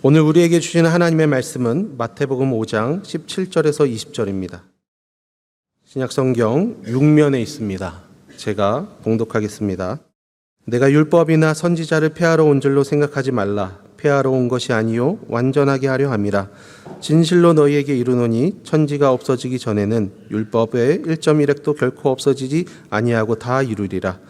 오늘 우리에게 주시는 하나님의 말씀은 마태복음 5장 17절에서 20절입니다. 신약성경 6면에 있습니다. 제가 봉독하겠습니다. 내가 율법이나 선지자를 폐하러 온 줄로 생각하지 말라. 폐하러 온 것이 아니요 완전하게 하려 함이라. 진실로 너희에게 이르노니 천지가 없어지기 전에는 율법의 1.1획도 결코 없어지지 아니하고 다 이루리라.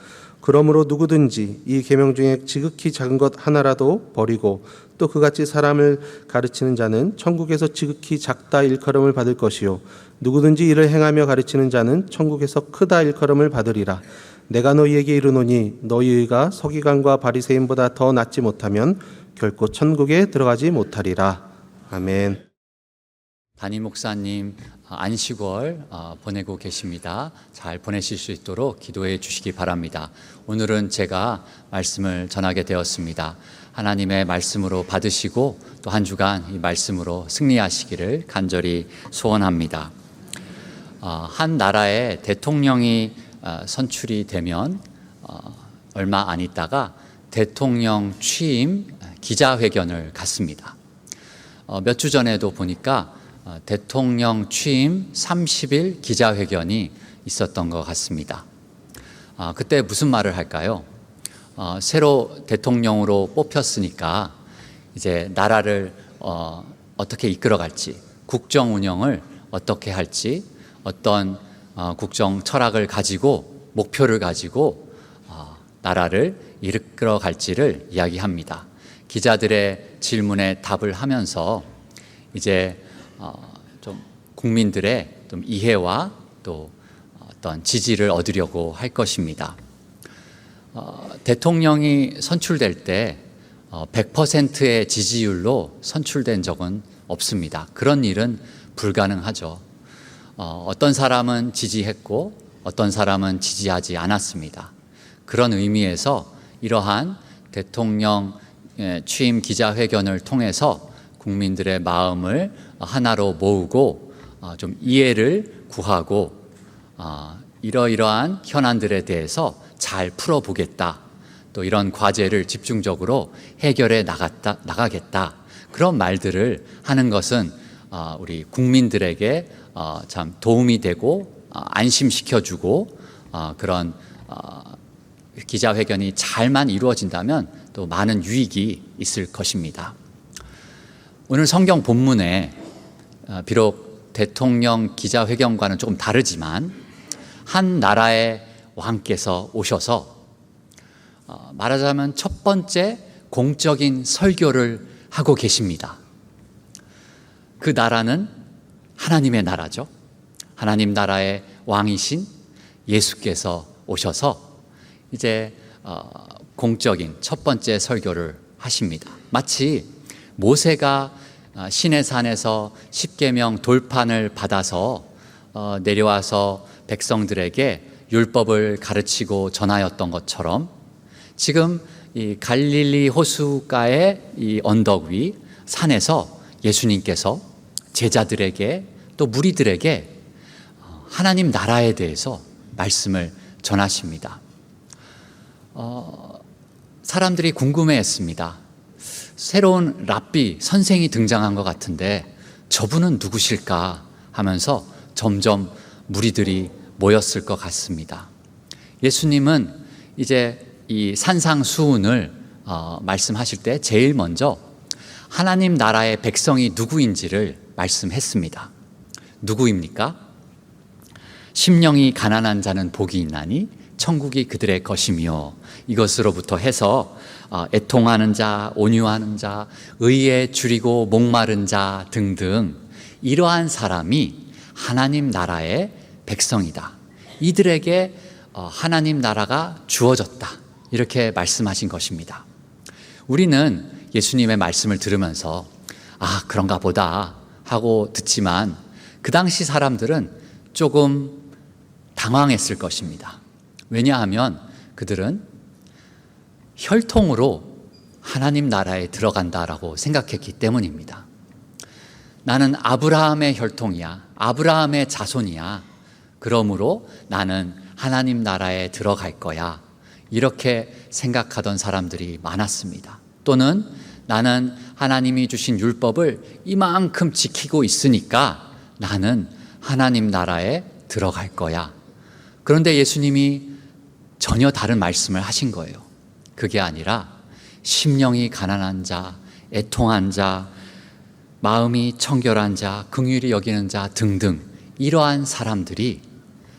그러므로 누구든지 이 계명 중에 지극히 작은 것 하나라도 버리고 또 그같이 사람을 가르치는 자는 천국에서 지극히 작다 일컬음을 받을 것이요 누구든지 이를 행하며 가르치는 자는 천국에서 크다 일컬음을 받으리라. 내가 너희에게 이르노니 너희가 서기관과 바리새인보다 더 낫지 못하면 결코 천국에 들어가지 못하리라. 아멘. 담임 목사님 안식월 보내고 계십니다. 잘 보내실 수 있도록 기도해 주시기 바랍니다. 오늘은 제가 말씀을 전하게 되었습니다. 하나님의 말씀으로 받으시고 또 한 주간 이 말씀으로 승리하시기를 간절히 소원합니다. 한 나라의 대통령이 선출이 되면 얼마 안 있다가 대통령 취임 기자회견을 갖습니다. 몇 주 전에도 보니까 대통령 취임 30일 기자회견이 있었던 것 같습니다. 그때 무슨 말을 할까요? 새로 대통령으로 뽑혔으니까 이제 나라를 어떻게 이끌어갈지, 국정 운영을 어떻게 할지, 어떤 국정 철학을 가지고 목표를 가지고 나라를 이끌어갈지를 이야기합니다. 기자들의 질문에 답을 하면서 이제 좀 국민들의 좀 이해와 또 어떤 지지를 얻으려고 할 것입니다. 대통령이 선출될 때 100%의 지지율로 선출된 적은 없습니다. 그런 일은 불가능하죠. 어떤 사람은 지지했고 어떤 사람은 지지하지 않았습니다. 그런 의미에서 이러한 대통령 취임 기자회견을 통해서 국민들의 마음을 하나로 모으고 좀 이해를 구하고 이러이러한 현안들에 대해서 잘 풀어보겠다. 또 이런 과제를 집중적으로 해결해 나가겠다. 그런 말들을 하는 것은 우리 국민들에게 참 도움이 되고 안심시켜주고 그런 기자회견이 잘만 이루어진다면 또 많은 유익이 있을 것입니다. 오늘 성경 본문에 비록 대통령 기자회견과는 조금 다르지만 한 나라의 왕께서 오셔서 말하자면 첫 번째 공적인 설교를 하고 계십니다. 그 나라는 하나님의 나라죠. 하나님 나라의 왕이신 예수께서 오셔서 이제 공적인 첫 번째 설교를 하십니다. 마치 모세가 시내산에서 십계명 돌판을 받아서 내려와서 백성들에게 율법을 가르치고 전하였던 것처럼 지금 이 갈릴리 호수가의 이 언덕 위 산에서 예수님께서 제자들에게 또 무리들에게 하나님 나라에 대해서 말씀을 전하십니다. 사람들이 궁금해했습니다. 새로운 랍비 선생이 등장한 것 같은데 저분은 누구실까 하면서 점점 무리들이 모였을 것 같습니다. 예수님은 이제 이 산상수훈을 말씀하실 때 제일 먼저 하나님 나라의 백성이 누구인지를 말씀했습니다. 누구입니까? 심령이 가난한 자는 복이 있나니 천국이 그들의 것이며 이것으로부터 해서 애통하는 자, 온유하는 자, 의에 줄이고 목마른 자 등등 이러한 사람이 하나님 나라의 백성이다. 이들에게 하나님 나라가 주어졌다. 이렇게 말씀하신 것입니다. 우리는 예수님의 말씀을 들으면서 그런가 보다 하고 듣지만 그 당시 사람들은 조금 당황했을 것입니다. 왜냐하면 그들은 혈통으로 하나님 나라에 들어간다라고 생각했기 때문입니다. 나는 아브라함의 혈통이야. 아브라함의 자손이야. 그러므로 나는 하나님 나라에 들어갈 거야. 이렇게 생각하던 사람들이 많았습니다. 또는 나는 하나님이 주신 율법을 이만큼 지키고 있으니까 나는 하나님 나라에 들어갈 거야. 그런데 예수님이 전혀 다른 말씀을 하신 거예요. 그게 아니라 심령이 가난한 자, 애통한 자, 마음이 청결한 자, 긍휼히 여기는 자 등등 이러한 사람들이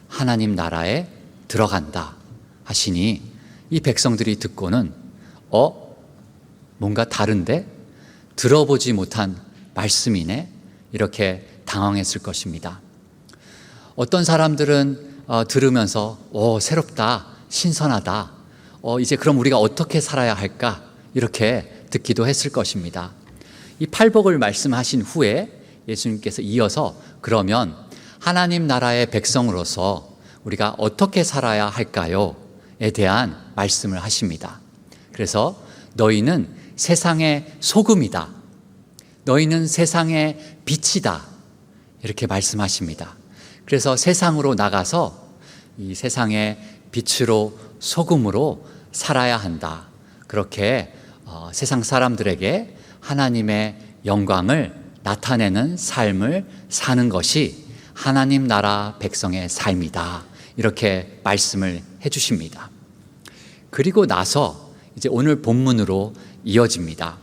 하나님 나라에 들어간다 하시니 이 백성들이 듣고는 뭔가 다른데? 들어보지 못한 말씀이네? 이렇게 당황했을 것입니다. 어떤 사람들은 들으면서 새롭다, 신선하다, 이제 그럼 우리가 어떻게 살아야 할까? 이렇게 듣기도 했을 것입니다. 이 팔복을 말씀하신 후에 예수님께서 이어서 그러면 하나님 나라의 백성으로서 우리가 어떻게 살아야 할까요? 에 대한 말씀을 하십니다. 그래서 너희는 세상의 소금이다. 너희는 세상의 빛이다. 이렇게 말씀하십니다. 그래서 세상으로 나가서 이 세상의 빛으로 소금으로 살아야 한다. 그렇게 세상 사람들에게 하나님의 영광을 나타내는 삶을 사는 것이 하나님 나라 백성의 삶이다. 이렇게 말씀을 해주십니다. 그리고 나서 이제 오늘 본문으로 이어집니다.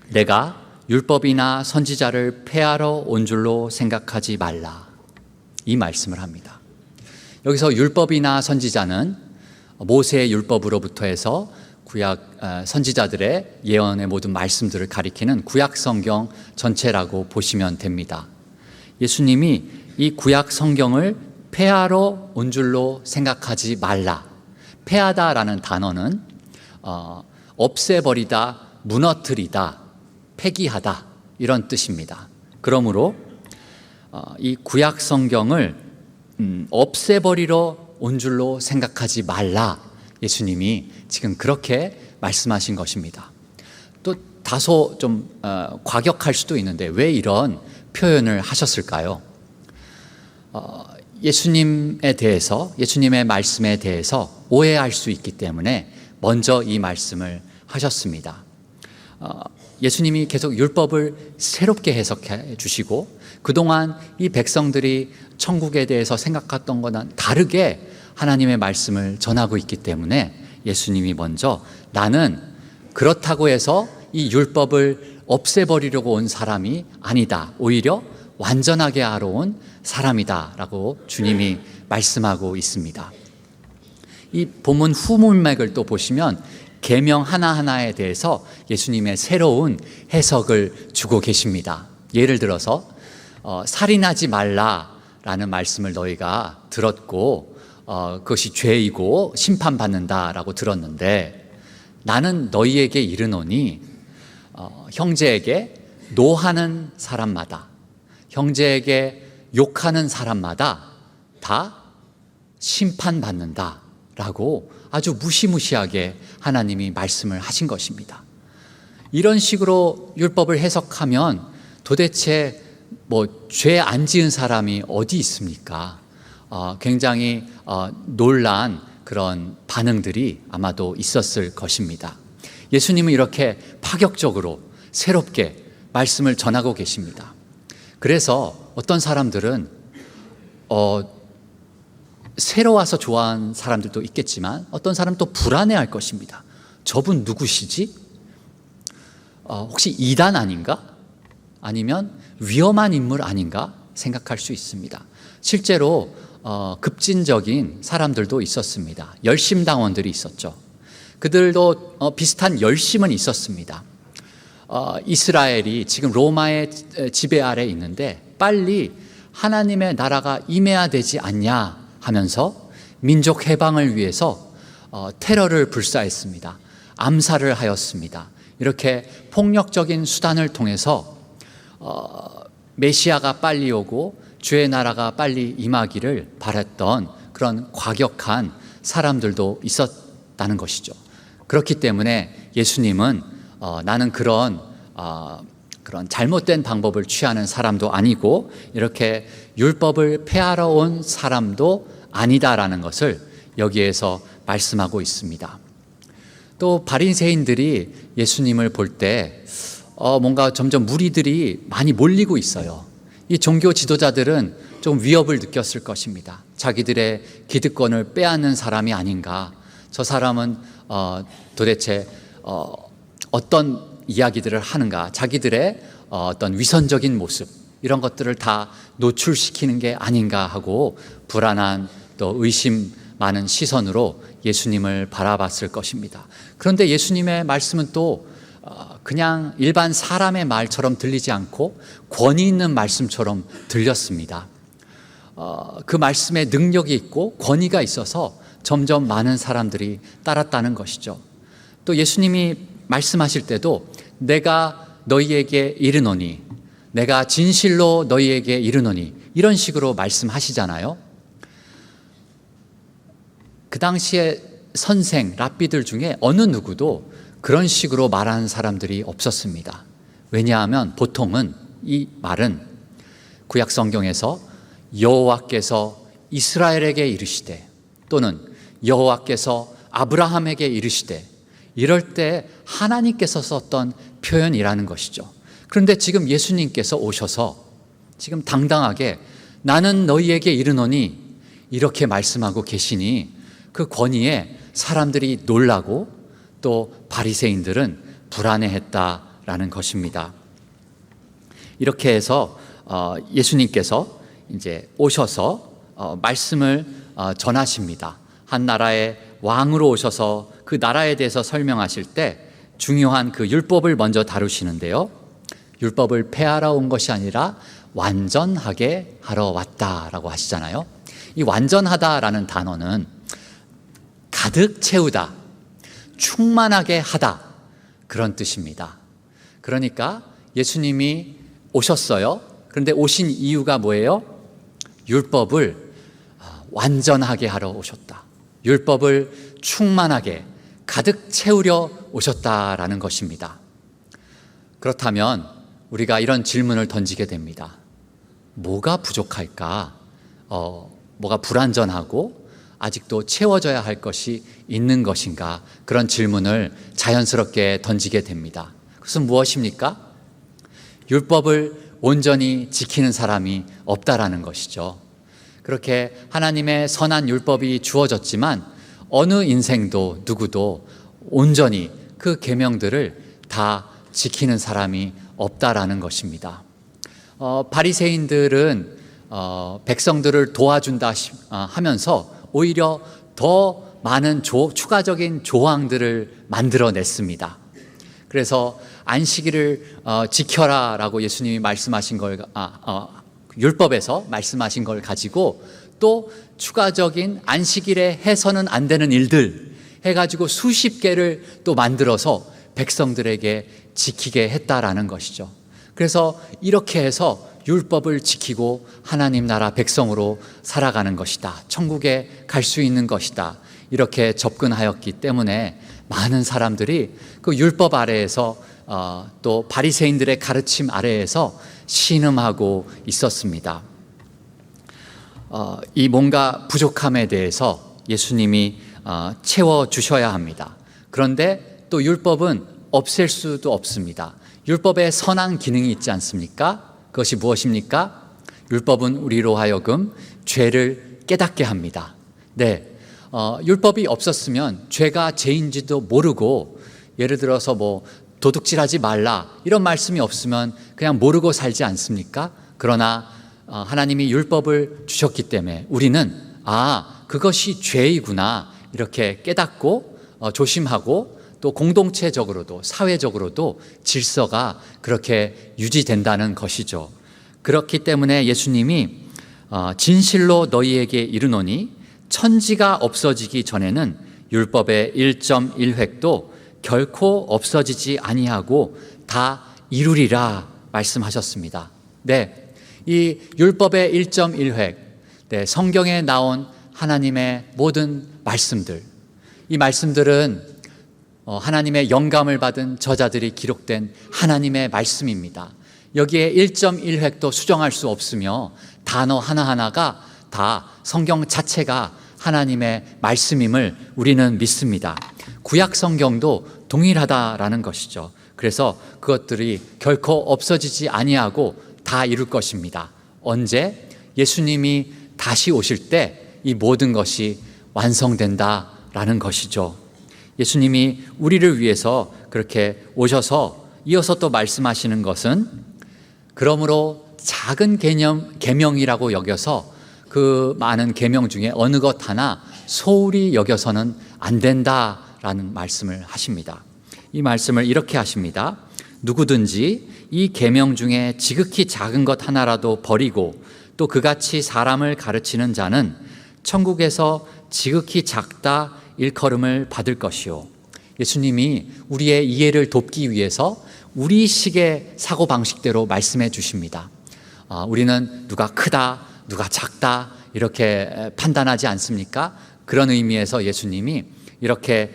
내가 율법이나 선지자를 폐하러 온 줄로 생각하지 말라. 이 말씀을 합니다. 여기서 율법이나 선지자는 모세의 율법으로부터 해서 구약 선지자들의 예언의 모든 말씀들을 가리키는 구약 성경 전체라고 보시면 됩니다. 예수님이 이 구약 성경을 폐하러 온 줄로 생각하지 말라. 폐하다라는 단어는 없애버리다, 무너뜨리다, 폐기하다 이런 뜻입니다. 그러므로 이 구약 성경을 없애버리러 온 줄로 생각하지 말라. 예수님이 지금 그렇게 말씀하신 것입니다. 또 다소 좀 과격할 수도 있는데 왜 이런 표현을 하셨을까요? 예수님에 대해서, 예수님의 말씀에 대해서 오해할 수 있기 때문에 먼저 이 말씀을 하셨습니다. 예수님이 계속 율법을 새롭게 해석해 주시고 그동안 이 백성들이 천국에 대해서 생각했던 것과는 다르게 하나님의 말씀을 전하고 있기 때문에 예수님이 먼저 나는 그렇다고 해서 이 율법을 없애버리려고 온 사람이 아니다. 오히려 완전하게 하러 온 사람이다 라고 주님이 말씀하고 있습니다. 이 본문 후문맥을 또 보시면 계명 하나하나에 대해서 예수님의 새로운 해석을 주고 계십니다. 예를 들어서 살인하지 말라라는 말씀을 너희가 들었고 그것이 죄이고 심판받는다라고 들었는데 나는 너희에게 이르노니 형제에게 노하는 사람마다 형제에게 욕하는 사람마다 다 심판받는다 라고 아주 무시무시하게 하나님이 말씀을 하신 것입니다. 이런 식으로 율법을 해석하면 도대체 죄 안 지은 사람이 어디 있습니까? 굉장히 놀란 그런 반응들이 아마도 있었을 것입니다. 예수님은 이렇게 파격적으로 새롭게 말씀을 전하고 계십니다. 그래서 어떤 사람들은 새로 와서 좋아하는 사람들도 있겠지만 어떤 사람은 또 불안해할 것입니다. 저분 누구시지? 혹시 이단 아닌가? 아니면 위험한 인물 아닌가? 생각할 수 있습니다. 실제로 급진적인 사람들도 있었습니다. 열심당원들이 있었죠. 그들도 비슷한 열심은 있었습니다. 이스라엘이 지금 로마의 지배 아래 있는데 빨리 하나님의 나라가 임해야 되지 않냐 하면서 민족 해방을 위해서 테러를 불사했습니다. 암살을 하였습니다. 이렇게 폭력적인 수단을 통해서 메시아가 빨리 오고 주의 나라가 빨리 임하기를 바랐던 그런 과격한 사람들도 있었다는 것이죠. 그렇기 때문에 예수님은 나는 그런 잘못된 방법을 취하는 사람도 아니고 이렇게 율법을 폐하러 온 사람도 아니다라는 것을 여기에서 말씀하고 있습니다. 또 바리새인들이 예수님을 볼 때 뭔가 점점 무리들이 많이 몰리고 있어요. 이 종교 지도자들은 좀 위협을 느꼈을 것입니다. 자기들의 기득권을 빼앗는 사람이 아닌가. 저 사람은 도대체 어떤 이야기들을 하는가. 자기들의 어떤 위선적인 모습 이런 것들을 다 노출시키는 게 아닌가 하고 불안한 또 의심 많은 시선으로 예수님을 바라봤을 것입니다. 그런데 예수님의 말씀은 또 그냥 일반 사람의 말처럼 들리지 않고 권위 있는 말씀처럼 들렸습니다. 그 말씀에 능력이 있고 권위가 있어서 점점 많은 사람들이 따랐다는 것이죠. 또 예수님이 말씀하실 때도 내가 너희에게 이르노니, 내가 진실로 너희에게 이르노니 이런 식으로 말씀하시잖아요. 그 당시에 선생, 랍비들 중에 어느 누구도 그런 식으로 말하는 사람들이 없었습니다. 왜냐하면 보통은 이 말은 구약 성경에서 여호와께서 이스라엘에게 이르시되 또는 여호와께서 아브라함에게 이르시되 이럴 때 하나님께서 썼던 표현이라는 것이죠. 그런데 지금 예수님께서 오셔서 지금 당당하게 나는 너희에게 이르노니 이렇게 말씀하고 계시니 그 권위에 사람들이 놀라고 또 바리새인들은 불안해했다라는 것입니다. 이렇게 해서 예수님께서 이제 오셔서 말씀을 전하십니다. 한 나라의 왕으로 오셔서 그 나라에 대해서 설명하실 때 중요한 그 율법을 먼저 다루시는데요. 율법을 폐하러 온 것이 아니라 완전하게 하러 왔다라고 하시잖아요. 이 완전하다라는 단어는 가득 채우다, 충만하게 하다 그런 뜻입니다. 그러니까 예수님이 오셨어요. 그런데 오신 이유가 뭐예요? 율법을 완전하게 하러 오셨다. 율법을 충만하게 가득 채우려 오셨다라는 것입니다. 그렇다면 우리가 이런 질문을 던지게 됩니다. 뭐가 부족할까? 뭐가 불완전하고 아직도 채워져야 할 것이 있는 것인가? 그런 질문을 자연스럽게 던지게 됩니다. 그것은 무엇입니까? 율법을 온전히 지키는 사람이 없다라는 것이죠. 그렇게 하나님의 선한 율법이 주어졌지만 어느 인생도 누구도 온전히 그 계명들을 다 지키는 사람이 없다라는 것입니다. 바리새인들은 백성들을 도와준다 하면서 오히려 더 많은 추가적인 조항들을 만들어냈습니다. 그래서 안식일을 지켜라라고 예수님이 말씀하신 걸 율법에서 말씀하신 걸 가지고 또 추가적인 안식일에 해서는 안 되는 일들 해가지고 수십 개를 또 만들어서 백성들에게 지키게 했다라는 것이죠. 그래서 이렇게 해서 율법을 지키고 하나님 나라 백성으로 살아가는 것이다. 천국에 갈 수 있는 것이다. 이렇게 접근하였기 때문에 많은 사람들이 그 율법 아래에서 또 바리새인들의 가르침 아래에서 신음하고 있었습니다. 이 뭔가 부족함에 대해서 예수님이 채워주셔야 합니다. 그런데 또 율법은 없앨 수도 없습니다. 율법에 선한 기능이 있지 않습니까? 그것이 무엇입니까? 율법은 우리로 하여금 죄를 깨닫게 합니다. 네, 율법이 없었으면 죄가 죄인지도 모르고 예를 들어서 뭐 도둑질하지 말라 이런 말씀이 없으면 그냥 모르고 살지 않습니까? 그러나 하나님이 율법을 주셨기 때문에 우리는 그것이 죄이구나 이렇게 깨닫고 조심하고 또 공동체적으로도 사회적으로도 질서가 그렇게 유지된다는 것이죠. 그렇기 때문에 예수님이 진실로 너희에게 이르노니 천지가 없어지기 전에는 율법의 1.1획도 결코 없어지지 아니하고 다 이루리라 말씀하셨습니다. 네, 이 율법의 1.1획, 네, 성경에 나온 하나님의 모든 말씀들, 이 말씀들은 하나님의 영감을 받은 저자들이 기록된 하나님의 말씀입니다. 여기에 1.1획도 수정할 수 없으며 단어 하나하나가 다 성경 자체가 하나님의 말씀임을 우리는 믿습니다. 구약 성경도 동일하다라는 것이죠. 그래서 그것들이 결코 없어지지 아니하고 다 이룰 것입니다. 언제? 예수님이 다시 오실 때 이 모든 것이 완성된다라는 것이죠. 예수님이 우리를 위해서 그렇게 오셔서 이어서 또 말씀하시는 것은 그러므로 작은 계명이라고 여겨서 그 많은 계명 중에 어느 것 하나 소홀히 여겨서는 안 된다라는 말씀을 하십니다. 이 말씀을 이렇게 하십니다. 누구든지 이 계명 중에 지극히 작은 것 하나라도 버리고 또 그같이 사람을 가르치는 자는 천국에서 지극히 작다 일컬음을 받을 것이요. 예수님이 우리의 이해를 돕기 위해서 우리식의 사고방식대로 말씀해 주십니다. 우리는 누가 크다, 누가 작다 이렇게 판단하지 않습니까? 그런 의미에서 예수님이 이렇게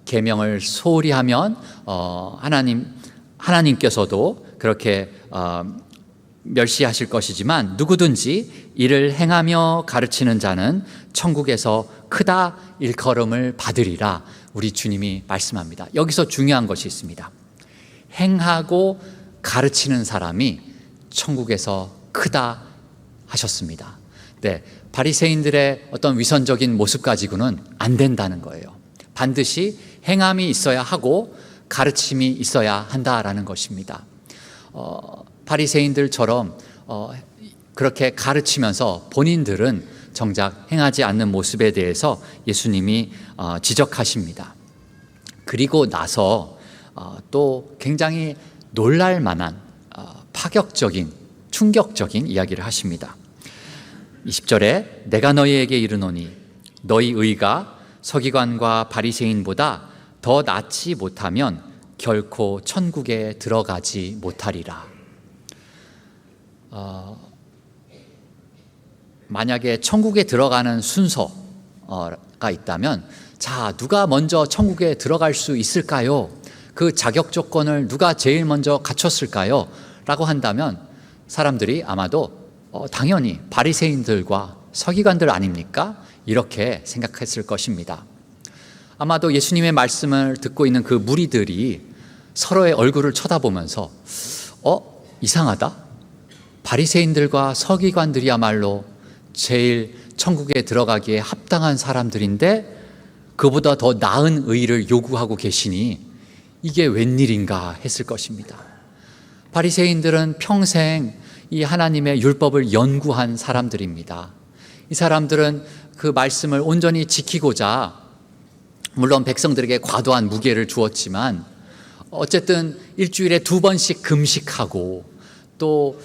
계명을 소홀히 하면 하나님께서도 그렇게 멸시하실 것이지만 누구든지 이를 행하며 가르치는 자는 천국에서 크다 일컬음을 받으리라 우리 주님이 말씀합니다. 여기서 중요한 것이 있습니다. 행하고 가르치는 사람이 천국에서 크다 하셨습니다. 네, 바리새인들의 어떤 위선적인 모습 가지고는 안 된다는 거예요. 반드시 행함이 있어야 하고 가르침이 있어야 한다라는 것입니다. 바리새인들처럼 그렇게 가르치면서 본인들은 정작 행하지 않는 모습에 대해서 예수님이 지적하십니다. 그리고 나서 또 굉장히 놀랄 만한 파격적인 충격적인 이야기를 하십니다. 20절에 내가 너희에게 이르노니 너희 의가 서기관과 바리새인보다 더 낫지 못하면 결코 천국에 들어가지 못하리라. 만약에 천국에 들어가는 순서가 있다면 자, 누가 먼저 천국에 들어갈 수 있을까요? 그 자격 조건을 누가 제일 먼저 갖췄을까요? 라고 한다면 사람들이 아마도 당연히 바리새인들과 서기관들 아닙니까? 이렇게 생각했을 것입니다. 아마도 예수님의 말씀을 듣고 있는 그 무리들이 서로의 얼굴을 쳐다보면서 이상하다? 바리새인들과 서기관들이야말로 제일 천국에 들어가기에 합당한 사람들인데 그보다 더 나은 의를 요구하고 계시니 이게 웬일인가 했을 것입니다. 바리새인들은 평생 이 하나님의 율법을 연구한 사람들입니다. 이 사람들은 그 말씀을 온전히 지키고자 물론 백성들에게 과도한 무게를 주었지만 어쨌든 일주일에 2번씩 금식하고 또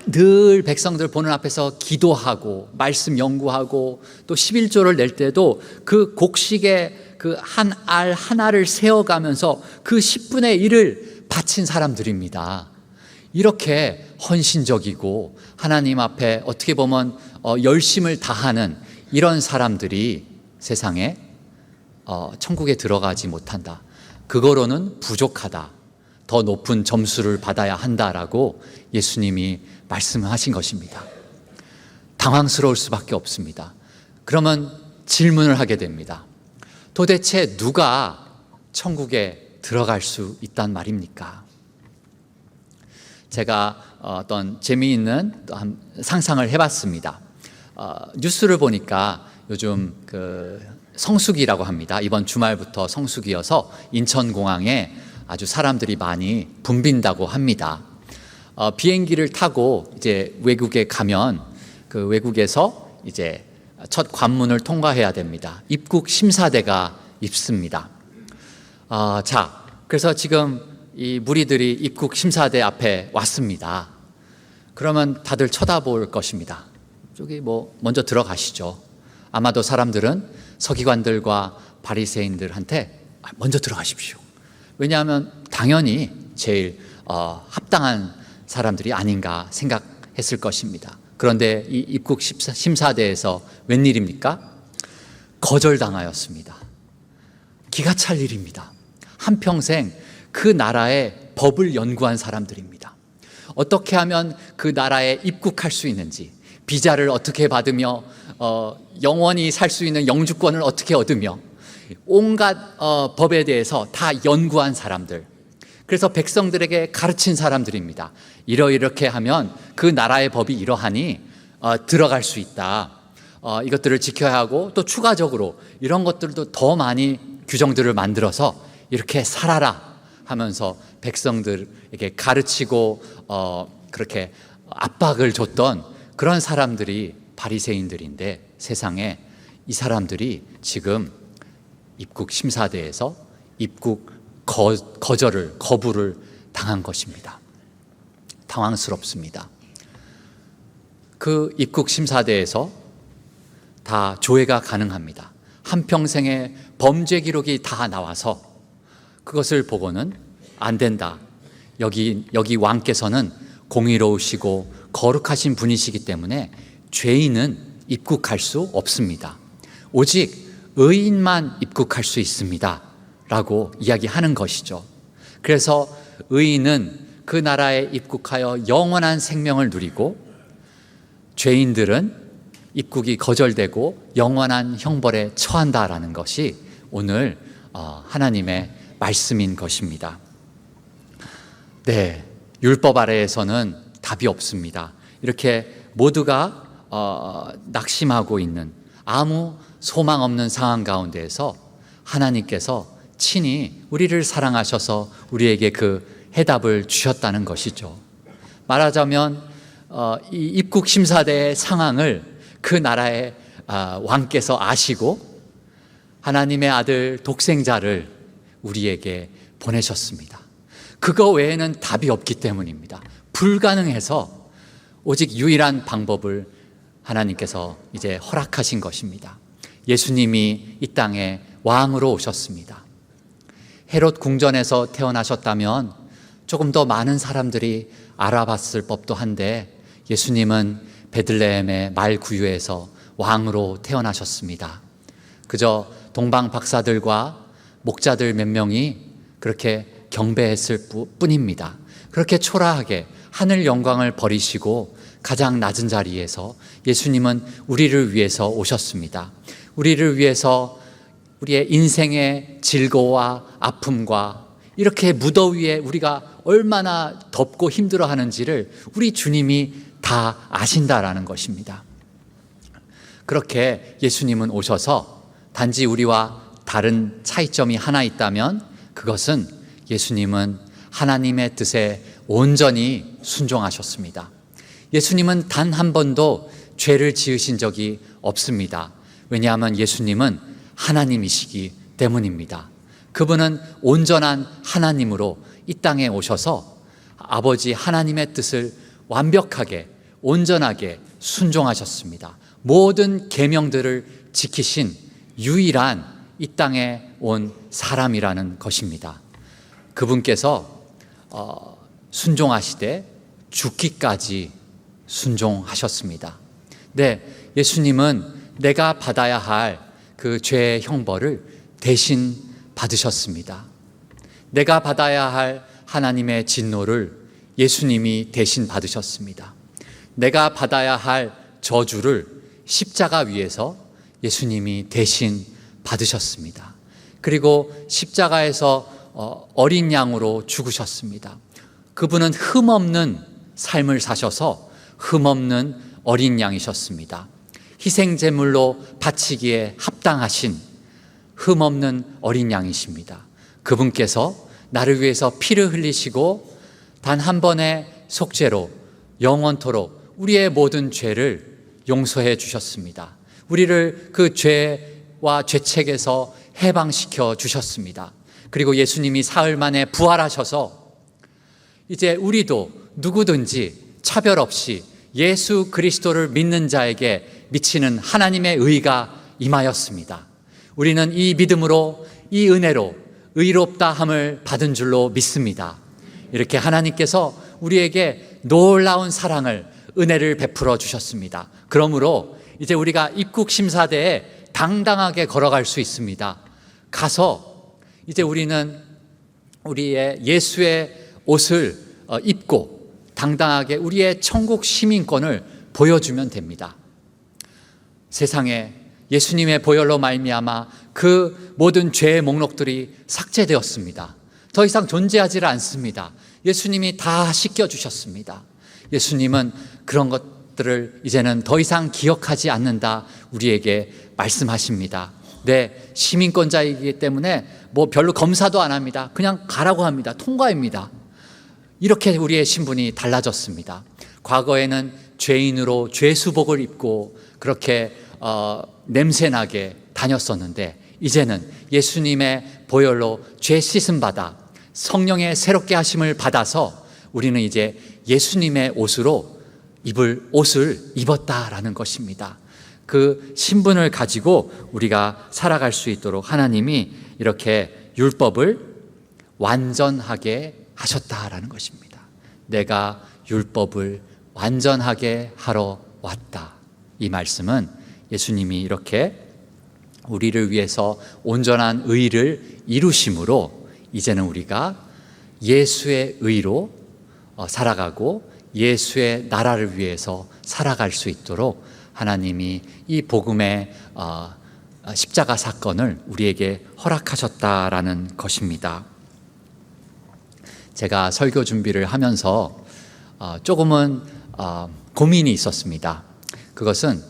늘 백성들 보는 앞에서 기도하고 말씀 연구하고 또 11조를 낼 때도 그 곡식의 그 한 알 하나를 세어가면서 그 10분의 1을 바친 사람들입니다. 이렇게 헌신적이고 하나님 앞에 어떻게 보면 열심을 다하는 이런 사람들이 세상에 천국에 들어가지 못한다. 그거로는 부족하다. 더 높은 점수를 받아야 한다라고 예수님이 말씀하신 것입니다. 당황스러울 수밖에 없습니다. 그러면 질문을 하게 됩니다. 도대체 누가 천국에 들어갈 수 있단 말입니까? 제가 어떤 재미있는 상상을 해봤습니다. 뉴스를 보니까 요즘 그 성수기라고 합니다. 이번 주말부터 성수기여서 인천공항에 아주 사람들이 많이 붐빈다고 합니다. 비행기를 타고 이제 외국에 가면 그 외국에서 이제 첫 관문을 통과해야 됩니다. 입국 심사대가 있습니다. 그래서 지금 이 무리들이 입국 심사대 앞에 왔습니다. 그러면 다들 쳐다볼 것입니다. 저기 먼저 들어가시죠. 아마도 사람들은 서기관들과 바리새인들한테 먼저 들어가십시오. 왜냐하면 당연히 제일 합당한 사람들이 아닌가 생각했을 것입니다. 그런데 이 입국 심사대에서 웬일입니까? 거절당하였습니다. 기가 찰 일입니다. 한평생 그 나라의 법을 연구한 사람들입니다. 어떻게 하면 그 나라에 입국할 수 있는지, 비자를 어떻게 받으며 영원히 살 수 있는 영주권을 어떻게 얻으며 온갖 법에 대해서 다 연구한 사람들, 그래서 백성들에게 가르친 사람들입니다. 이렇게 하면 그 나라의 법이 이러하니 들어갈 수 있다. 이것들을 지켜야 하고 또 추가적으로 이런 것들도 더 많이 규정들을 만들어서 이렇게 살아라 하면서 백성들에게 가르치고 그렇게 압박을 줬던 그런 사람들이 바리새인들인데, 세상에 이 사람들이 지금 입국 심사대에서 입국 거부를 당한 것입니다. 당황스럽습니다. 그 입국 심사대에서 다 조회가 가능합니다. 한평생의 범죄 기록이 다 나와서 그것을 보고는 안 된다. 여기 왕께서는 공의로우시고 거룩하신 분이시기 때문에 죄인은 입국할 수 없습니다. 오직 의인만 입국할 수 있습니다. 라고 이야기하는 것이죠. 그래서 의인은 그 나라에 입국하여 영원한 생명을 누리고, 죄인들은 입국이 거절되고 영원한 형벌에 처한다라는 것이 오늘 하나님의 말씀인 것입니다. 네, 율법 아래에서는 답이 없습니다. 이렇게 모두가 낙심하고 있는, 아무 소망 없는 상황 가운데에서 하나님께서 친히 우리를 사랑하셔서 우리에게 그 해답을 주셨다는 것이죠. 말하자면 이 입국 심사대의 상황을 그 나라의 왕께서 아시고 하나님의 아들 독생자를 우리에게 보내셨습니다. 그거 외에는 답이 없기 때문입니다. 불가능해서 오직 유일한 방법을 하나님께서 이제 허락하신 것입니다. 예수님이 이 땅에 왕으로 오셨습니다. 헤롯 궁전에서 태어나셨다면 조금 더 많은 사람들이 알아봤을 법도 한데, 예수님은 베들레헴의 말구유에서 왕으로 태어나셨습니다. 그저 동방 박사들과 목자들 몇 명이 그렇게 경배했을 뿐입니다. 그렇게 초라하게 하늘 영광을 버리시고 가장 낮은 자리에서 예수님은 우리를 위해서 오셨습니다. 우리를 위해서 우리의 인생의 질고와 아픔과 이렇게 무더위에 우리가 얼마나 덥고 힘들어하는지를 우리 주님이 다 아신다라는 것입니다. 그렇게 예수님은 오셔서 단지 우리와 다른 차이점이 하나 있다면 그것은 예수님은 하나님의 뜻에 온전히 순종하셨습니다. 예수님은 단 한 번도 죄를 지으신 적이 없습니다. 왜냐하면 예수님은 하나님이시기 때문입니다. 그분은 온전한 하나님으로 이 땅에 오셔서 아버지 하나님의 뜻을 완벽하게 온전하게 순종하셨습니다. 모든 계명들을 지키신 유일한 이 땅에 온 사람이라는 것입니다. 그분께서 순종하시되 죽기까지 순종하셨습니다. 네, 예수님은 내가 받아야 할 그 죄의 형벌을 대신 받으셨습니다. 내가 받아야 할 하나님의 진노를 예수님이 대신 받으셨습니다. 내가 받아야 할 저주를 십자가 위에서 예수님이 대신 받으셨습니다. 그리고 십자가에서 어린 양으로 죽으셨습니다. 그분은 흠없는 삶을 사셔서 흠없는 어린 양이셨습니다. 희생제물로 바치기에 합당하신 흠없는 어린 양이십니다. 그분께서 나를 위해서 피를 흘리시고 단 한 번의 속죄로 영원토록 우리의 모든 죄를 용서해 주셨습니다. 우리를 그 죄와 죄책에서 해방시켜 주셨습니다. 그리고 예수님이 사흘 만에 부활하셔서 이제 우리도 누구든지 차별 없이 예수 그리스도를 믿는 자에게 미치는 하나님의 의가 임하였습니다. 우리는 이 믿음으로, 이 은혜로 의롭다 함을 받은 줄로 믿습니다. 이렇게 하나님께서 우리에게 놀라운 사랑을, 은혜를 베풀어 주셨습니다. 그러므로 이제 우리가 입국 심사대에 당당하게 걸어갈 수 있습니다. 가서 이제 우리는 우리의 예수의 옷을 입고 당당하게 우리의 천국 시민권을 보여주면 됩니다. 세상에 예수님의 보혈로 말미암아 그 모든 죄의 목록들이 삭제되었습니다. 더 이상 존재하지 않습니다. 예수님이 다 씻겨주셨습니다. 예수님은 그런 것들을 이제는 더 이상 기억하지 않는다 우리에게 말씀하십니다. 네, 시민권자이기 때문에 뭐 별로 검사도 안 합니다. 그냥 가라고 합니다. 통과입니다. 이렇게 우리의 신분이 달라졌습니다. 과거에는 죄인으로 죄수복을 입고 그렇게 냄새나게 다녔었는데 이제는 예수님의 보혈로 죄 씻음 받아 성령의 새롭게 하심을 받아서 우리는 이제 예수님의 옷으로 입을 옷을 입었다라는 것입니다. 그 신분을 가지고 우리가 살아갈 수 있도록 하나님이 이렇게 율법을 완전하게 하셨다라는 것입니다. 내가 율법을 완전하게 하러 왔다. 이 말씀은 예수님이 이렇게 우리를 위해서 온전한 의를 이루심으로 이제는 우리가 예수의 의로 살아가고 예수의 나라를 위해서 살아갈 수 있도록 하나님이 이 복음의 십자가 사건을 우리에게 허락하셨다라는 것입니다. 제가 설교 준비를 하면서 조금은 고민이 있었습니다. 그것은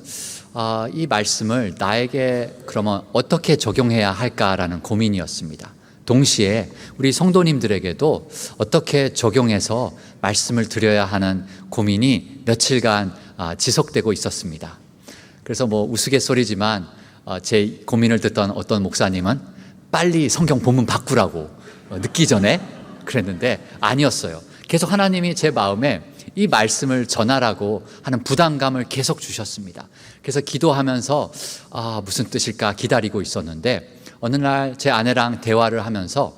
이 말씀을 나에게 그러면 어떻게 적용해야 할까라는 고민이었습니다. 동시에 우리 성도님들에게도 어떻게 적용해서 말씀을 드려야 하는 고민이 며칠간 지속되고 있었습니다. 그래서 뭐 우스갯소리지만 제 고민을 듣던 어떤 목사님은 빨리 성경 본문 바꾸라고 늦기 전에 그랬는데 아니었어요. 계속 하나님이 제 마음에 이 말씀을 전하라고 하는 부담감을 계속 주셨습니다. 그래서 기도하면서 무슨 뜻일까 기다리고 있었는데 어느 날 제 아내랑 대화를 하면서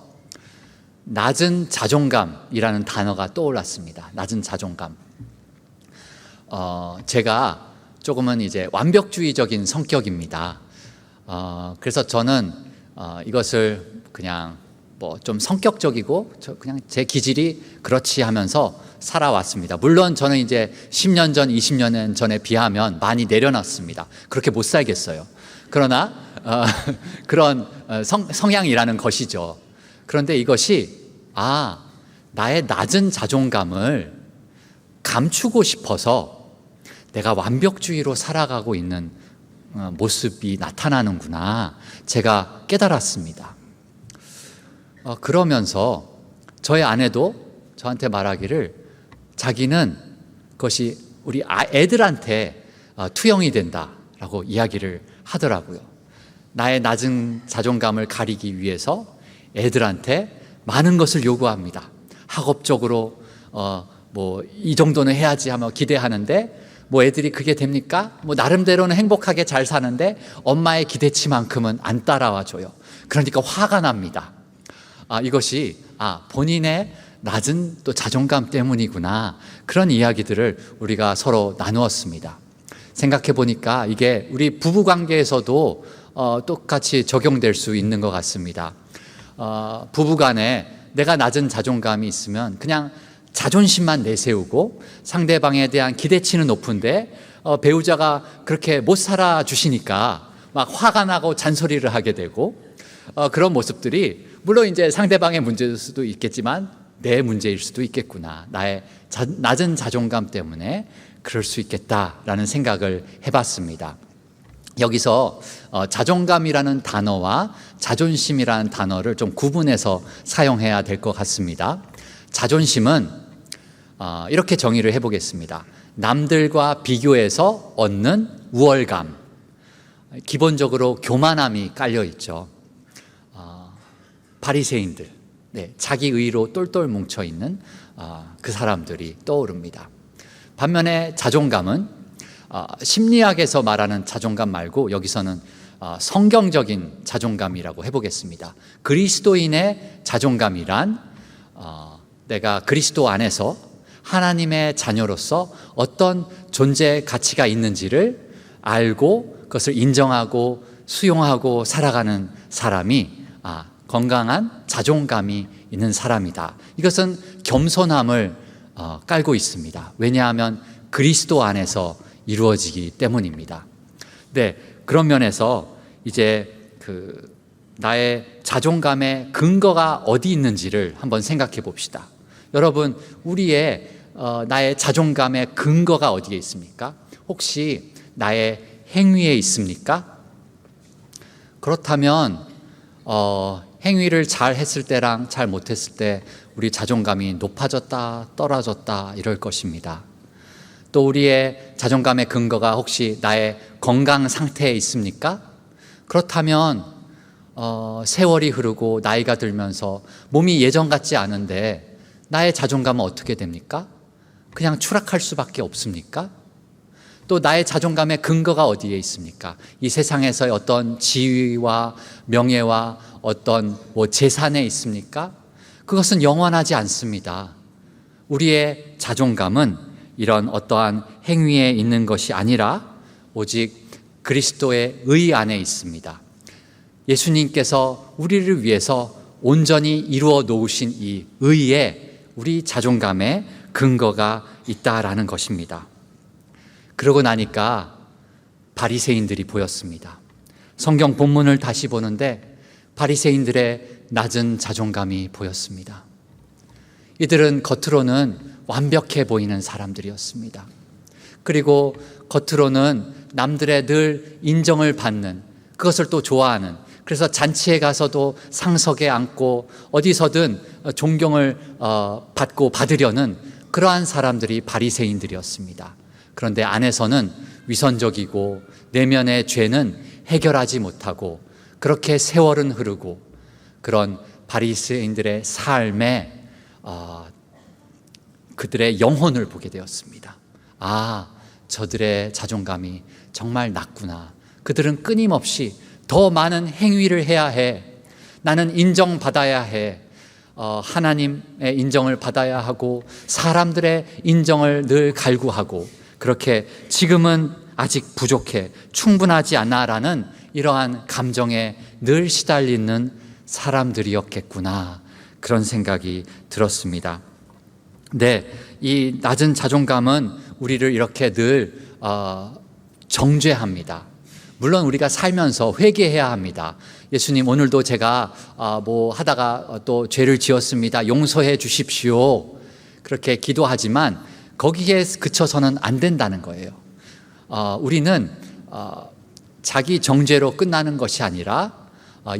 낮은 자존감이라는 단어가 떠올랐습니다. 낮은 자존감. 제가 조금은 이제 완벽주의적인 성격입니다. 그래서 저는 이것을 그냥 뭐 좀 성격적이고 그냥 제 기질이 그렇지 하면서 살아왔습니다. 물론 저는 이제 10년 전, 20년 전에 비하면 많이 내려놨습니다. 그렇게 못 살겠어요. 그러나 그런 성향이라는 것이죠. 그런데 이것이 나의 낮은 자존감을 감추고 싶어서 내가 완벽주의로 살아가고 있는 모습이 나타나는구나 제가 깨달았습니다. 그러면서 저의 아내도 저한테 말하기를 자기는 그것이 우리 애들한테 투영이 된다라고 이야기를 하더라고요. 나의 낮은 자존감을 가리기 위해서 애들한테 많은 것을 요구합니다. 학업적으로 뭐 이 정도는 해야지 하며 기대하는데 뭐 애들이 그게 됩니까? 뭐 나름대로는 행복하게 잘 사는데 엄마의 기대치만큼은 안 따라와 줘요. 그러니까 화가 납니다. 이것이 본인의 낮은 또 자존감 때문이구나. 그런 이야기들을 우리가 서로 나누었습니다. 생각해 보니까 이게 우리 부부 관계에서도 똑같이 적용될 수 있는 것 같습니다. 부부 간에 내가 낮은 자존감이 있으면 그냥 자존심만 내세우고 상대방에 대한 기대치는 높은데 배우자가 그렇게 못 살아주시니까 막 화가 나고 잔소리를 하게 되고 그런 모습들이 물론 이제 상대방의 문제일 수도 있겠지만 내 문제일 수도 있겠구나. 나의 낮은 자존감 때문에 그럴 수 있겠다라는 생각을 해봤습니다. 여기서 자존감이라는 단어와 자존심이라는 단어를 좀 구분해서 사용해야 될 것 같습니다. 자존심은 이렇게 정의를 해보겠습니다. 남들과 비교해서 얻는 우월감, 기본적으로 교만함이 깔려 있죠. 바리새인들, 자기 의로 똘똘 뭉쳐 있는 그 사람들이 떠오릅니다. 반면에 자존감은 심리학에서 말하는 자존감 말고 여기서는 성경적인 자존감이라고 해보겠습니다. 그리스도인의 자존감이란 내가 그리스도 안에서 하나님의 자녀로서 어떤 존재 가치가 있는지를 알고 그것을 인정하고 수용하고 살아가는 사람이 건강한 자존감이 있는 사람이다. 이것은 겸손함을 깔고 있습니다. 왜냐하면 그리스도 안에서 이루어지기 때문입니다. 네, 그런 면에서 이제 나의 자존감의 근거가 어디 있는지를 한번 생각해 봅시다. 여러분, 우리의 나의 자존감의 근거가 어디에 있습니까? 혹시 나의 행위에 있습니까? 그렇다면 행위를 잘 했을 때랑 잘 못했을 때 우리 자존감이 높아졌다 떨어졌다 이럴 것입니다. 또 우리의 자존감의 근거가 혹시 나의 건강 상태에 있습니까? 그렇다면 세월이 흐르고 나이가 들면서 몸이 예전 같지 않은데 나의 자존감은 어떻게 됩니까? 그냥 추락할 수밖에 없습니까? 또 나의 자존감의 근거가 어디에 있습니까? 이 세상에서의 어떤 지위와 명예와 어떤 재산에 있습니까? 그것은 영원하지 않습니다. 우리의 자존감은 이런 어떠한 행위에 있는 것이 아니라 오직 그리스도의 의 안에 있습니다. 예수님께서 우리를 위해서 온전히 이루어 놓으신 이 의에 우리 자존감의 근거가 있다라는 것입니다. 그러고 나니까 바리새인들이 보였습니다. 성경 본문을 다시 보는데 바리새인들의 낮은 자존감이 보였습니다. 이들은 겉으로는 완벽해 보이는 사람들이었습니다. 그리고 겉으로는 남들의 늘 인정을 받는, 그것을 또 좋아하는, 그래서 잔치에 가서도 상석에 앉고 어디서든 존경을 받고 받으려는 그러한 사람들이 바리새인들이었습니다. 그런데 안에서는 위선적이고 내면의 죄는 해결하지 못하고 그렇게 세월은 흐르고 그런 바리새인들의 삶에 그들의 영혼을 보게 되었습니다. 아, 저들의 자존감이 정말 낮구나. 그들은 끊임없이 더 많은 행위를 해야 해. 나는 인정받아야 해. 하나님의 인정을 받아야 하고 사람들의 인정을 늘 갈구하고 그렇게 지금은 아직 부족해, 충분하지 않아라는 이러한 감정에 늘 시달리는 사람들이었겠구나, 그런 생각이 들었습니다. 네, 이 낮은 자존감은 우리를 이렇게 늘 정죄합니다. 물론 우리가 살면서 회개해야 합니다. 예수님, 오늘도 제가 하다가 또 죄를 지었습니다, 용서해 주십시오, 그렇게 기도하지만 거기에 그쳐서는 안 된다는 거예요. 우리는 자기 정죄로 끝나는 것이 아니라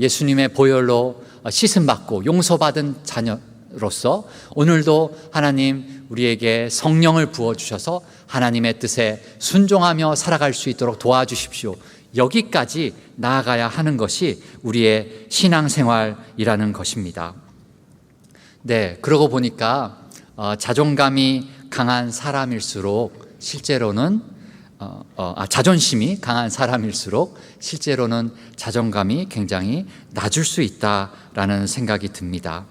예수님의 보혈로 씻음받고 용서받은 자녀로서 오늘도 하나님 우리에게 성령을 부어주셔서 하나님의 뜻에 순종하며 살아갈 수 있도록 도와주십시오. 여기까지 나아가야 하는 것이 우리의 신앙생활이라는 것입니다. 네, 그러고 보니까 자존감이 강한 사람일수록 실제로는 자존심이 강한 사람일수록 실제로는 자존감이 굉장히 낮을 수 있다라는 생각이 듭니다.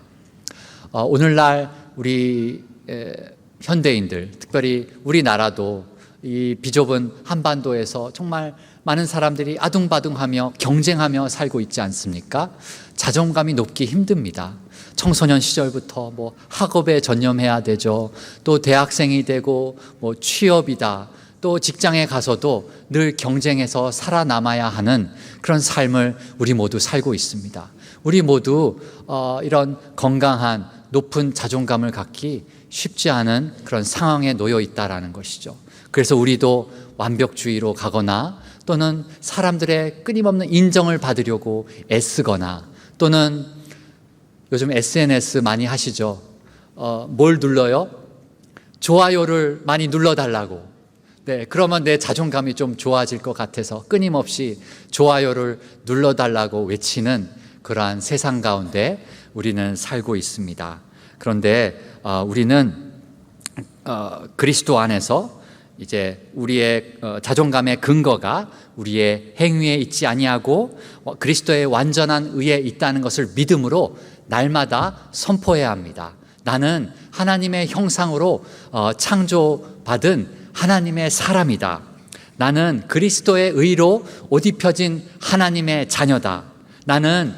오늘날 우리 현대인들, 특별히 우리나라도 이 비좁은 한반도에서 정말 많은 사람들이 아둥바둥하며 경쟁하며 살고 있지 않습니까? 자존감이 높기 힘듭니다. 청소년 시절부터 학업에 전념해야 되죠. 또 대학생이 되고 취업이다. 또 직장에 가서도 늘 경쟁해서 살아남아야 하는 그런 삶을 우리 모두 살고 있습니다. 우리 모두 이런 건강한 높은 자존감을 갖기 쉽지 않은 그런 상황에 놓여 있다라는 것이죠. 그래서 우리도 완벽주의로 가거나 또는 사람들의 끊임없는 인정을 받으려고 애쓰거나 또는 요즘 SNS 많이 하시죠. 뭘 눌러요? 좋아요를 많이 눌러달라고. 네, 그러면 내 자존감이 좀 좋아질 것 같아서 끊임없이 좋아요를 눌러달라고 외치는 그러한 세상 가운데 우리는 살고 있습니다. 그런데 우리는 그리스도 안에서 이제 우리의 자존감의 근거가 우리의 행위에 있지 아니하고 그리스도의 완전한 의에 있다는 것을 믿음으로 날마다 선포해야 합니다. 나는 하나님의 형상으로 창조받은 하나님의 사람이다. 나는 그리스도의 의로 옷 입혀진 하나님의 자녀다. 나는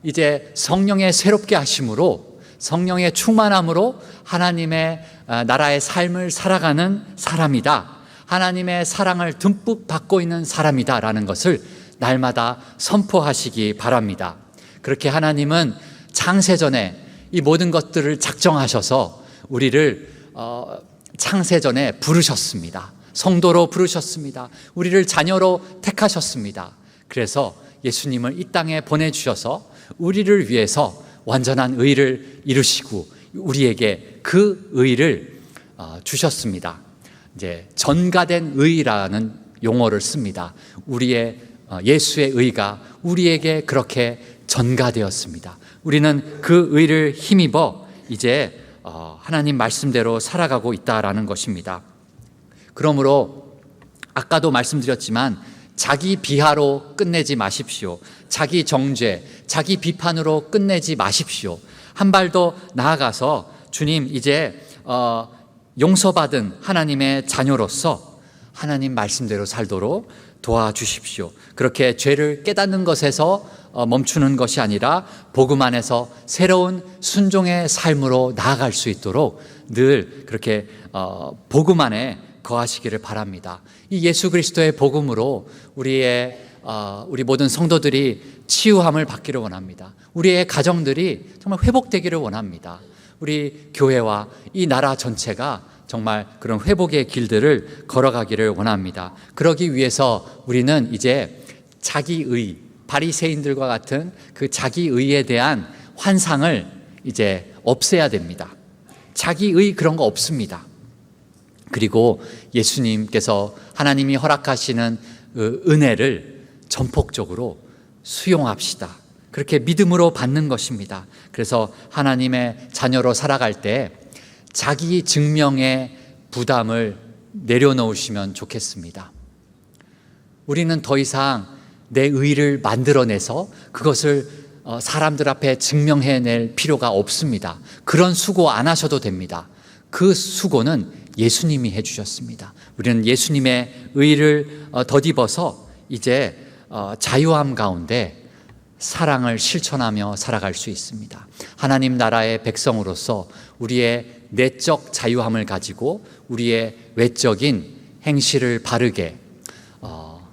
이제 성령의 새롭게 하심으로 성령의 충만함으로 하나님의 나라의 삶을 살아가는 사람이다. 하나님의 사랑을 듬뿍 받고 있는 사람이다라는 것을 날마다 선포하시기 바랍니다. 그렇게 하나님은 창세전에 이 모든 것들을 작정하셔서 우리를 창세전에 부르셨습니다. 성도로 부르셨습니다. 우리를 자녀로 택하셨습니다. 그래서 예수님을 이 땅에 보내주셔서 우리를 위해서 완전한 의를 이루시고 우리에게 그 의를 주셨습니다. 이제 전가된 의라는 용어를 씁니다. 우리의 예수의 의가 우리에게 그렇게 전가되었습니다. 우리는 그 의를 힘입어 이제 하나님 말씀대로 살아가고 있다라는 것입니다. 그러므로 아까도 말씀드렸지만 자기 비하로 끝내지 마십시오. 자기 정죄, 자기 비판으로 끝내지 마십시오. 한 발 더 나아가서 주님 이제 용서받은 하나님의 자녀로서 하나님 말씀대로 살도록 도와주십시오. 그렇게 죄를 깨닫는 것에서 멈추는 것이 아니라 복음 안에서 새로운 순종의 삶으로 나아갈 수 있도록 늘 그렇게 복음 안에 거하시기를 바랍니다. 이 예수 그리스도의 복음으로 우리 모든 성도들이 치유함을 받기를 원합니다. 우리의 가정들이 정말 회복되기를 원합니다. 우리 교회와 이 나라 전체가 정말 그런 회복의 길들을 걸어가기를 원합니다. 그러기 위해서 우리는 이제 자기의, 바리새인들과 같은 그 자기의에 대한 환상을 이제 없애야 됩니다. 자기의 그런 거 없습니다. 그리고 예수님께서 하나님이 허락하시는 은혜를 전폭적으로 수용합시다. 그렇게 믿음으로 받는 것입니다. 그래서 하나님의 자녀로 살아갈 때 자기 증명의 부담을 내려놓으시면 좋겠습니다. 우리는 더 이상 내 의를 만들어내서 그것을 사람들 앞에 증명해낼 필요가 없습니다. 그런 수고 안 하셔도 됩니다. 그 수고는 예수님이 해주셨습니다. 우리는 예수님의 의를 덧입어서 이제 자유함 가운데 사랑을 실천하며 살아갈 수 있습니다. 하나님 나라의 백성으로서 우리의 내적 자유함을 가지고 우리의 외적인 행실을 바르게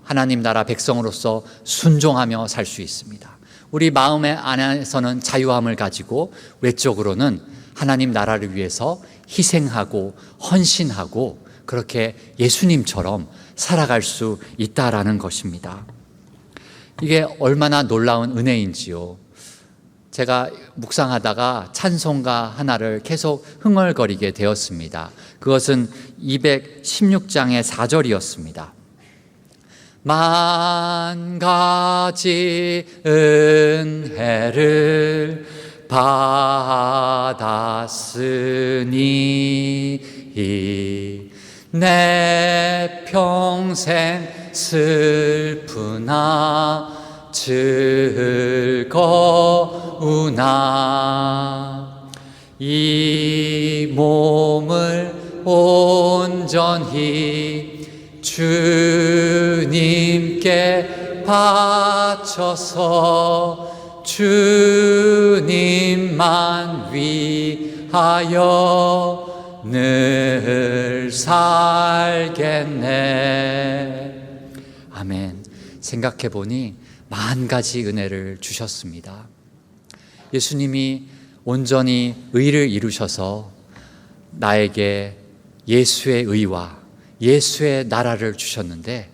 하나님 나라 백성으로서 순종하며 살 수 있습니다. 우리 마음의 안에서는 자유함을 가지고 외적으로는 하나님 나라를 위해서 희생하고 헌신하고 그렇게 예수님처럼 살아갈 수 있다라는 것입니다. 이게 얼마나 놀라운 은혜인지요. 제가 묵상하다가 찬송가 하나를 계속 흥얼거리게 되었습니다. 그것은 216장의 4절이었습니다. 만 가지 은혜를 받았으니 내 평생 슬프나 즐거우나 이 몸을 온전히 주님께 바쳐서 주님만 위하여 늘 살겠네. 아멘. 생각해 보니 만 가지 은혜를 주셨습니다. 예수님이 온전히 의를 이루셔서 나에게 예수의 의와 예수의 나라를 주셨는데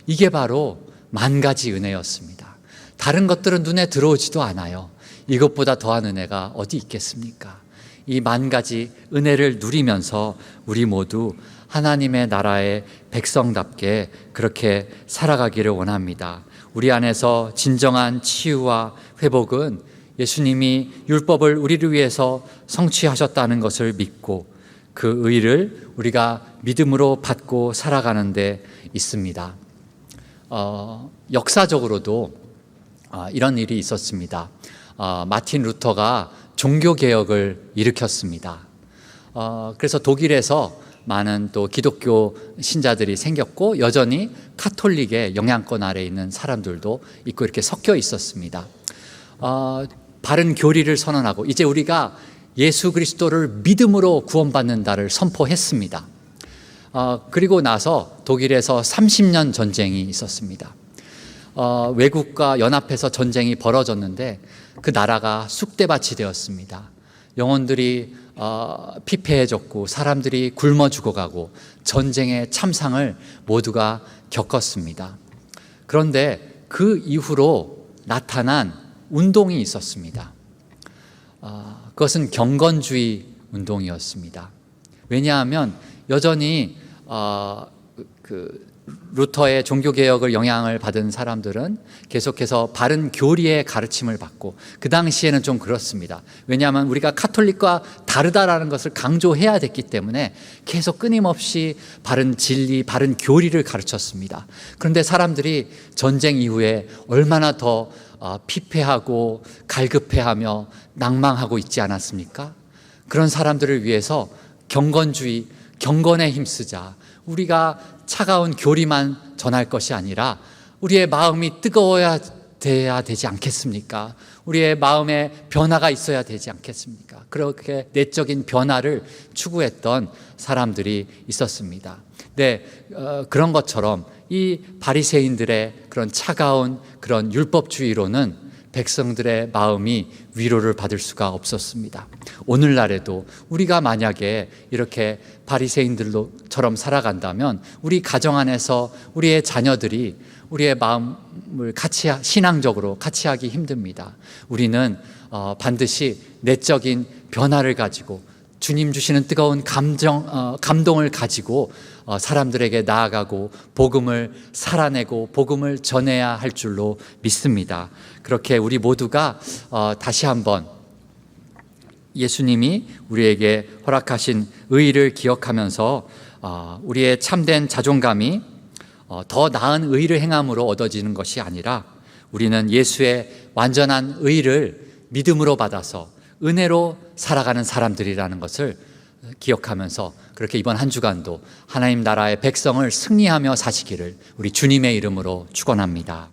이게 바로 만 가지 은혜였습니다. 다른 것들은 눈에 들어오지도 않아요. 이것보다 더한 은혜가 어디 있겠습니까? 이 만 가지 은혜를 누리면서 우리 모두 하나님의 나라의 백성답게 그렇게 살아가기를 원합니다. 우리 안에서 진정한 치유와 회복은 예수님이 율법을 우리를 위해서 성취하셨다는 것을 믿고 그 의를 우리가 믿음으로 받고 살아가는 데 있습니다. 역사적으로도 이런 일이 있었습니다. 마틴 루터가 종교개혁을 일으켰습니다. 그래서 독일에서 많은 또 기독교 신자들이 생겼고 여전히 카톨릭의 영향권 아래에 있는 사람들도 있고 이렇게 섞여 있었습니다. 바른 교리를 선언하고 이제 우리가 예수 그리스도를 믿음으로 구원받는다를 선포했습니다. 그리고 나서 독일에서 30년 전쟁이 있었습니다. 외국과 연합해서 전쟁이 벌어졌는데 그 나라가 쑥대밭이 되었습니다. 영혼들이 피폐해졌고 사람들이 굶어 죽어가고 전쟁의 참상을 모두가 겪었습니다. 그런데 그 이후로 나타난 운동이 있었습니다. 그것은 경건주의 운동이었습니다. 왜냐하면 여전히 루터의 종교개혁을 영향을 받은 사람들은 계속해서 바른 교리의 가르침을 받고, 그 당시에는 좀 그렇습니다. 왜냐하면 우리가 카톨릭과 다르다라는 것을 강조해야 됐기 때문에 계속 끊임없이 바른 진리, 바른 교리를 가르쳤습니다. 그런데 사람들이 전쟁 이후에 얼마나 더 피폐하고 갈급해하며 낭망하고 있지 않았습니까? 그런 사람들을 위해서 경건주의, 경건에 힘쓰자. 우리가 차가운 교리만 전할 것이 아니라 우리의 마음이 뜨거워야 돼야 되지 않겠습니까? 우리의 마음에 변화가 있어야 되지 않겠습니까? 그렇게 내적인 변화를 추구했던 사람들이 있었습니다. 네, 그런 것처럼 이 바리새인들의 그런 차가운 그런 율법주의로는 백성들의 마음이 위로를 받을 수가 없었습니다. 오늘날에도 우리가 만약에 이렇게 바리새인들처럼 살아간다면 우리 가정 안에서 우리의 자녀들이 우리의 마음을 신앙적으로 같이 하기 힘듭니다. 우리는 반드시 내적인 변화를 가지고 주님 주시는 뜨거운 감동을 가지고 사람들에게 나아가고 복음을 살아내고 복음을 전해야 할 줄로 믿습니다. 그렇게 우리 모두가 다시 한번 예수님이 우리에게 허락하신 의의를 기억하면서 우리의 참된 자존감이 더 나은 의의를 행함으로 얻어지는 것이 아니라 우리는 예수의 완전한 의의를 믿음으로 받아서 은혜로 살아가는 사람들이라는 것을 기억하면서 그렇게 이번 한 주간도 하나님 나라의 백성을 승리하며 사시기를 우리 주님의 이름으로 축원합니다.